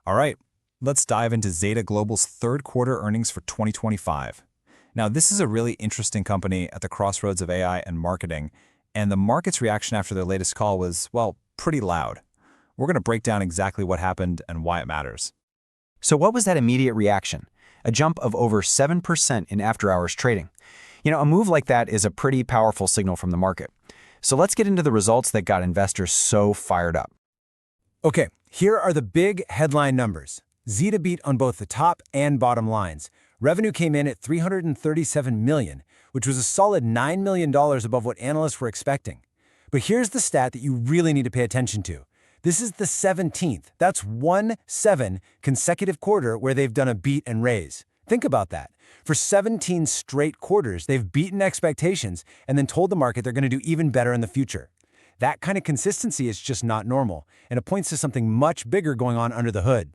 All right, let's dive into Zeta Global's third quarter earnings for 2025. Now, this is a really interesting company at the crossroads of AI and marketing, and the market's reaction after their latest call was, well, pretty loud. We're going to break down exactly what happened and why it matters. So what was that immediate reaction? A jump of over 7% in after-hours trading. A move like that is a pretty powerful signal from the market. So let's get into the results that got investors so fired up. Okay, here are the big headline numbers. Zeta beat on both the top and bottom lines. Revenue came in at $337 million, which was a solid $9 million above what analysts were expecting. But here's the stat that you really need to pay attention to. This is the 17th, that's 1/7 consecutive quarter where they've done a beat and raise. Think about that. For 17 straight quarters, they've beaten expectations and then told the market they're going to do even better in the future. That kind of consistency is just not normal, and it points to something much bigger going on under the hood.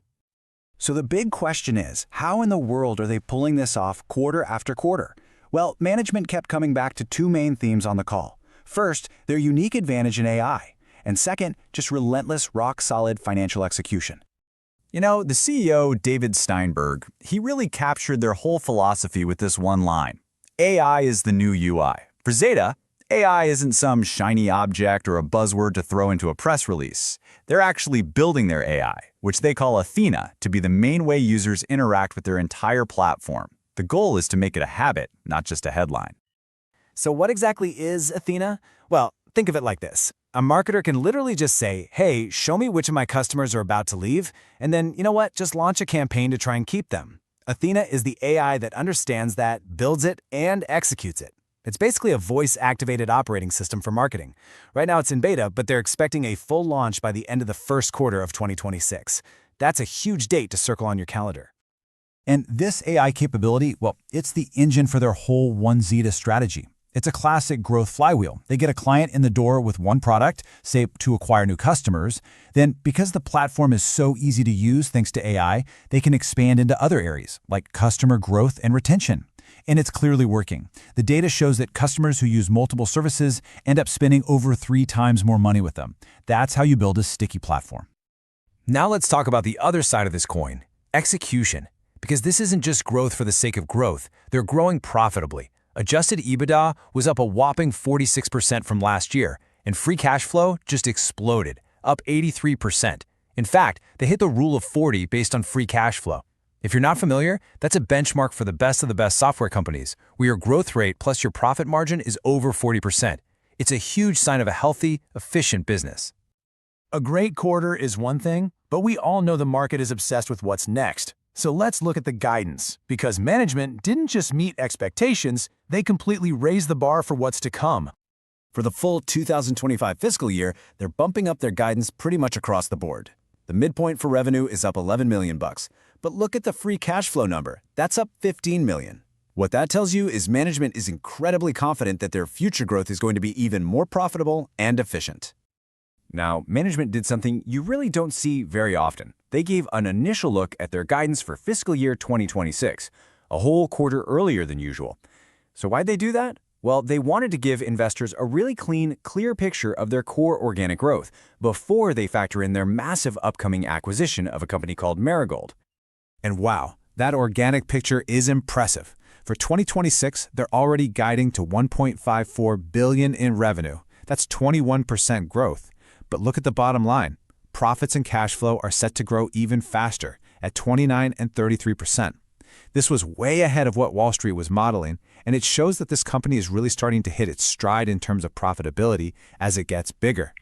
So the big question is, how in the world are they pulling this off quarter after quarter? Well, management kept coming back to two main themes on the call. First, their unique advantage in AI, and second, just relentless, rock-solid financial execution. The CEO, David Steinberg, he really captured their whole philosophy with this one line. AI is the new UI. For Zeta, AI isn't some shiny object or a buzzword to throw into a press release. They're actually building their AI, which they call Athena, to be the main way users interact with their entire platform. The goal is to make it a habit, not just a headline. So what exactly is Athena? Well, think of it like this. A marketer can literally just say, hey, show me which of my customers are about to leave, and then, just launch a campaign to try and keep them. Athena is the AI that understands that, builds it, and executes it. It's basically a voice-activated operating system for marketing. Right now it's in beta, but they're expecting a full launch by the end of the first quarter of 2026. That's a huge date to circle on your calendar. And this AI capability, well, it's the engine for their whole One Zeta strategy. It's a classic growth flywheel. They get a client in the door with one product, say to acquire new customers. Then, because the platform is so easy to use thanks to AI, they can expand into other areas like customer growth and retention. And it's clearly working. The data shows that customers who use multiple services end up spending over 3 times more money with them. That's how you build a sticky platform. Now let's talk about the other side of this coin, execution. Because this isn't just growth for the sake of growth, they're growing profitably. Adjusted EBITDA was up a whopping 46% from last year, and free cash flow just exploded, up 83%. In fact, they hit the rule of 40 based on free cash flow. If you're not familiar, that's a benchmark for the best of the best software companies, where your growth rate plus your profit margin is over 40%. It's a huge sign of a healthy, efficient business. A great quarter is one thing, but we all know the market is obsessed with what's next. So let's look at the guidance, because management didn't just meet expectations, they completely raised the bar for what's to come. For the full 2025 fiscal year, they're bumping up their guidance pretty much across the board. The midpoint for revenue is up $11 million, but look at the free cash flow number. That's up $15 million. What that tells you is management is incredibly confident that their future growth is going to be even more profitable and efficient. Now, management did something you really don't see very often. They gave an initial look at their guidance for fiscal year 2026, a whole quarter earlier than usual. So why'd they do that? Well, they wanted to give investors a really clean, clear picture of their core organic growth before they factor in their massive upcoming acquisition of a company called Marigold. And wow, that organic picture is impressive. For 2026, they're already guiding to $1.54 billion in revenue. That's 21% growth. But look at the bottom line. Profits and cash flow are set to grow even faster at 29% and 33%. This was way ahead of what Wall Street was modeling, and it shows that this company is really starting to hit its stride in terms of profitability as it gets bigger.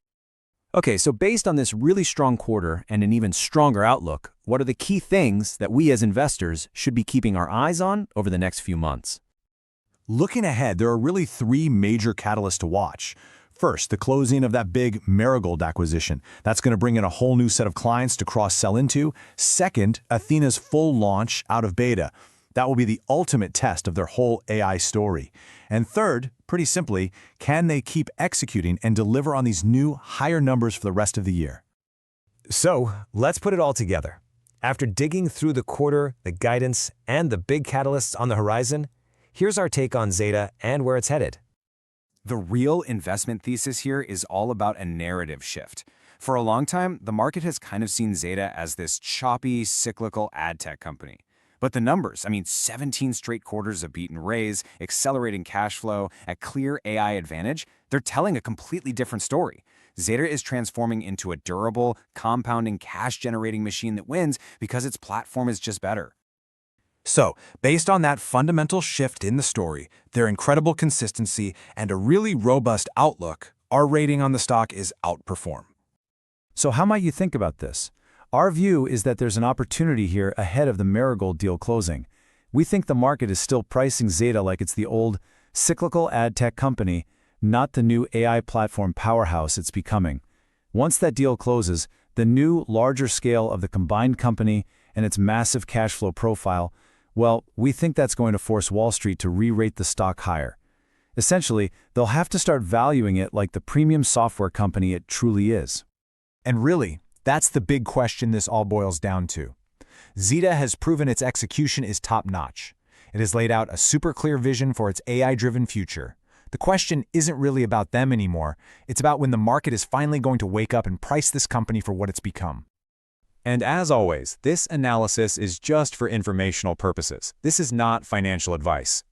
Okay, so based on this really strong quarter and an even stronger outlook, what are the key things that we as investors should be keeping our eyes on over the next few months? Looking ahead, there are really 3 major catalysts to watch. First, the closing of that big Marigold acquisition. That's going to bring in a whole new set of clients to cross-sell into. Second, Athena's full launch out of beta. That will be the ultimate test of their whole AI story. And third, pretty simply, can they keep executing and deliver on these new, higher numbers for the rest of the year? So, let's put it all together. After digging through the quarter, the guidance, and the big catalysts on the horizon, here's our take on Zeta and where it's headed. The real investment thesis here is all about a narrative shift. For a long time, the market has kind of seen Zeta as this choppy, cyclical ad tech company. But the numbers, 17 straight quarters of beat and raise, accelerating cash flow, a clear AI advantage, they're telling a completely different story. Zeta is transforming into a durable, compounding, cash-generating machine that wins because its platform is just better. So, based on that fundamental shift in the story, their incredible consistency, and a really robust outlook, our rating on the stock is outperform. So how might you think about this? Our view is that there's an opportunity here ahead of the Marigold deal closing. We think the market is still pricing Zeta like it's the old, cyclical ad tech company, not the new AI platform powerhouse it's becoming. Once that deal closes, the new, larger scale of the combined company and its massive cash flow profile, well, we think that's going to force Wall Street to re-rate the stock higher. Essentially, they'll have to start valuing it like the premium software company it truly is. And really, that's the big question this all boils down to. Zeta has proven its execution is top-notch. It has laid out a super clear vision for its AI-driven future. The question isn't really about them anymore. It's about when the market is finally going to wake up and price this company for what it's become. And as always, this analysis is just for informational purposes. This is not financial advice.